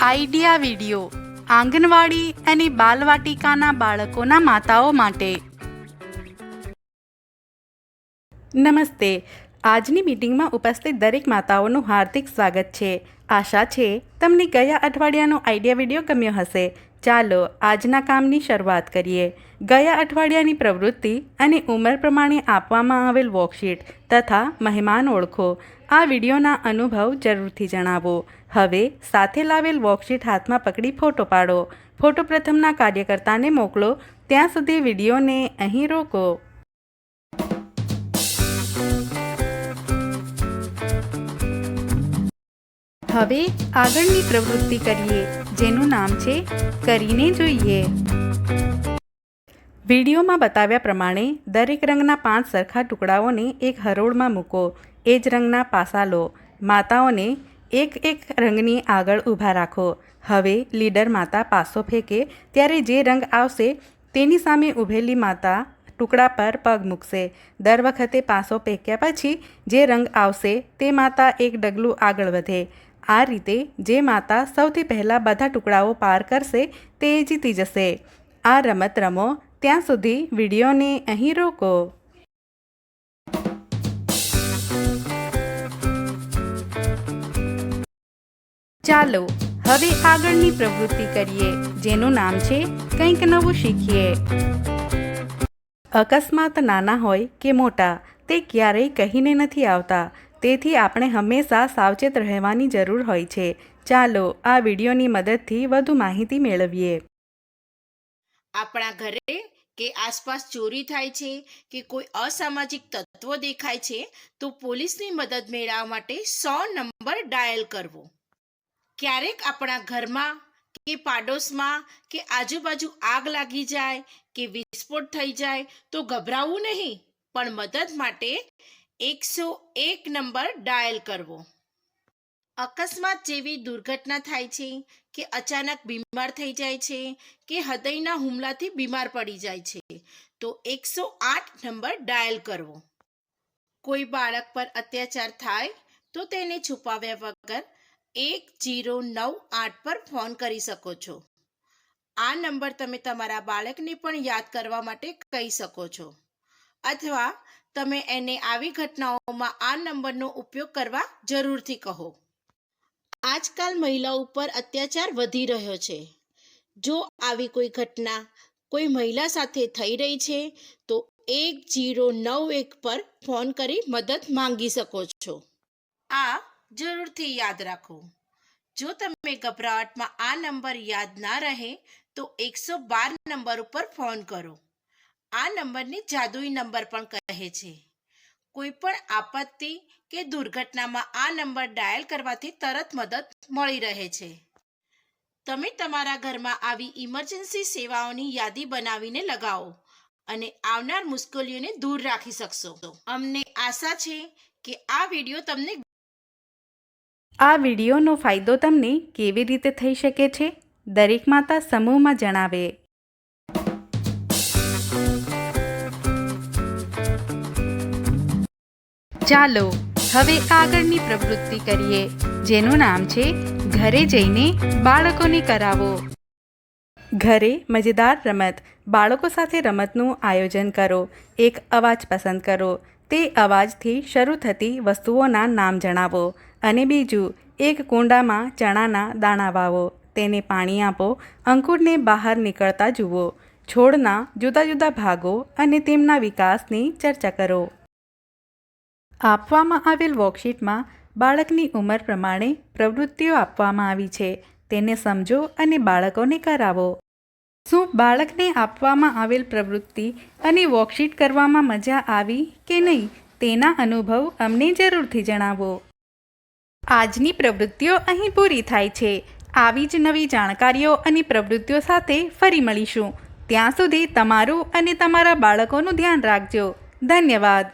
Idea video આંગણવાડી અને બાલવાટિકાના બાળકોના માતાઓ માટે। નમસ્તે। આજની મીટિંગમાં ઉપસ્થિત દરેક માતાઓનું હાર્દિક સ્વાગત છે। આશા છે તમને ગયા અઠવાડિયાનો આઈડિયા વિડિયો ગમ્યો હશે। ચાલો આજના કામની શરૂઆત કરીએ। ગયા અઠવાડિયાની પ્રવૃત્તિ અને ઉંમર પ્રમાણે આપવામાં આવેલ વર્કશીટ તથા મહેમાન ઓળખો। આ વિડિયોના અનુભવ જરૂરથી જણાવો। હવે સાથે લાવેલ વર્કશીટ હાથમાં પકડી ફોટો પાડો। ફોટો પ્રથમના કાર્યકર્તાને મોકલો, ત્યાં સુધી વિડિયોને અહીં રોકો। હવે આગળની પ્રવૃત્તિ કરીએ, જેનું નામ છે કરીને જોઈએ। વિડીયોમાં બતાવ્યા પ્રમાણે દરેક રંગના 5 સરખા ટુકડાઓને એક હરોળમાં મૂકો। એ જ રંગના પાસા લો। માતાઓને એક એક રંગની આગળ ઊભા રાખો। હવે લીડર માતા પાસો ફેંકે ત્યારે જે રંગ આવશે તેની સામે ઊભેલી માતા ટુકડા પર પગ મૂકશે। દર વખતે પાસો ફેંક્યા પછી જે રંગ આવશે તે માતા એક ડગલું આગળ વધે। આ રીતે જે માતા સૌથી પહેલાં બધા ટુકડાઓ પાર કરશે તે જીતી જશે। આ રમત રમો ત્યાં સુધી વિડીયોને અહીં રોકો। ચાલો હવે આગળની પ્રવૃત્તિ કરીએ, જેનું નામ છે કંઈક નવું શીખીએ। અકસ્માત નાના હોય કે મોટા, તે ક્યારેય કહીને નથી આવતા, તેથી આપણે હંમેશા સાવચેત રહેવાની જરૂર હોય છે। ચાલો આ વિડીયોની મદદથી વધુ માહિતી મેળવીએ। આપણા ઘરે કે આસપાસ ચોરી થાય છે કે કોઈ અસામાજિક તત્વો દેખાય છે તો પોલીસની મદદ મેળવવા માટે 100 નંબર ડાયલ કરવો। ક્યારેક આપણા ઘરમાં કે પાડોશમાં કે આજુબાજુ આગ લાગી જાય કે વિસ્ફોટ થઈ જાય તો ગભરાવું નહીં, પણ મદદ માટે 101 નંબર ડાયલ કરવો। અકસ્માત જેવી દુર્ઘટના થાય છે કે અચાનક બીમાર થઈ જાય છે કે હૃદયના હુમલાથી બીમાર પડી જાય છે તો 108 નંબર ડાયલ કરવો। કોઈ બાળક પર અત્યાચાર થાય તો તેને છુપાવ્યા વગર 1098 પર ફોન કરી શકો છો। આ નંબર તમે તમારા બાળકને પણ યાદ કરવા માટે કહી શકો છો, અથવા તમે એને આવી ઘટનાઓમાં આ નંબરનો ઉપયોગ કરવા જરૂરથી કહો। આજકાલ મહિલાઓ ઉપર અત્યાચાર વધી રહ્યો છે। જો આવી કોઈ ઘટના કોઈ મહિલા સાથે થઈ રહી છે તો 1091 પર ફોન કરી મદદ માંગી શકો છો। આ જરૂરથી યાદ રાખો। જો તમે ગભરાટમાં આ નંબર યાદ ના રહે તો 112 નંબર ઉપર ફોન કરો। આ નંબરને જાદુઈ નંબર પણ કહે છે। કોઈ પણ આપત્તિ કે દુર્ઘટનામાં આ નંબર ડાયલ કરવાથી તરત મદદ મળી રહે છે। તમે તમારા ઘરમાં આવી ઇમરજન્સી સેવાઓની યાદી બનાવીને લગાવો અને આવનાર મુશ્કેલીઓને દૂર રાખી શકશો। અમને આશા છે કે આ વિડીયો તમને આ વિડીયોનો ફાયદો તમને કેવી રીતે થઈ શકે છે, દરેક માતા સમૂહમાં જણાવે। ચાલો હવે આગળની પ્રવૃત્તિ કરીએ, જેનું નામ છે ઘરે જઈને બાળકોને કરાવો। ઘરે મજેદાર રમત। બાળકો સાથે રમતનું આયોજન કરો। એક અવાજ પસંદ કરો। તે અવાજથી શરૂ થતી વસ્તુઓના નામ જણાવો। અને બીજું, એક કુંડામાં ચણાના દાણા વાવો। તેને પાણી આપો। અંકુરને બહાર નીકળતા જુઓ। છોડના જુદા જુદા ભાગો અને તેમના વિકાસની ચર્ચા કરો। આપવામાં આવેલ વર્કશીટમાં બાળકની ઉંમર પ્રમાણે પ્રવૃત્તિઓ આપવામાં આવી છે, તેને સમજો અને બાળકોને કરાવો। શું બાળકને આપવામાં આવેલ પ્રવૃત્તિ અને વર્કશીટ કરવામાં મજા આવી કે નહીં, તેના અનુભવ અમને જરૂરથી જણાવો। આજની પ્રવૃત્તિઓ અહીં પૂરી થાય છે। આવી જ નવી જાણકારીઓ અને પ્રવૃત્તિઓ સાથે ફરી મળીશું। ત્યાં સુધી તમારું અને તમારા બાળકોનું ધ્યાન રાખજો। ધન્યવાદ।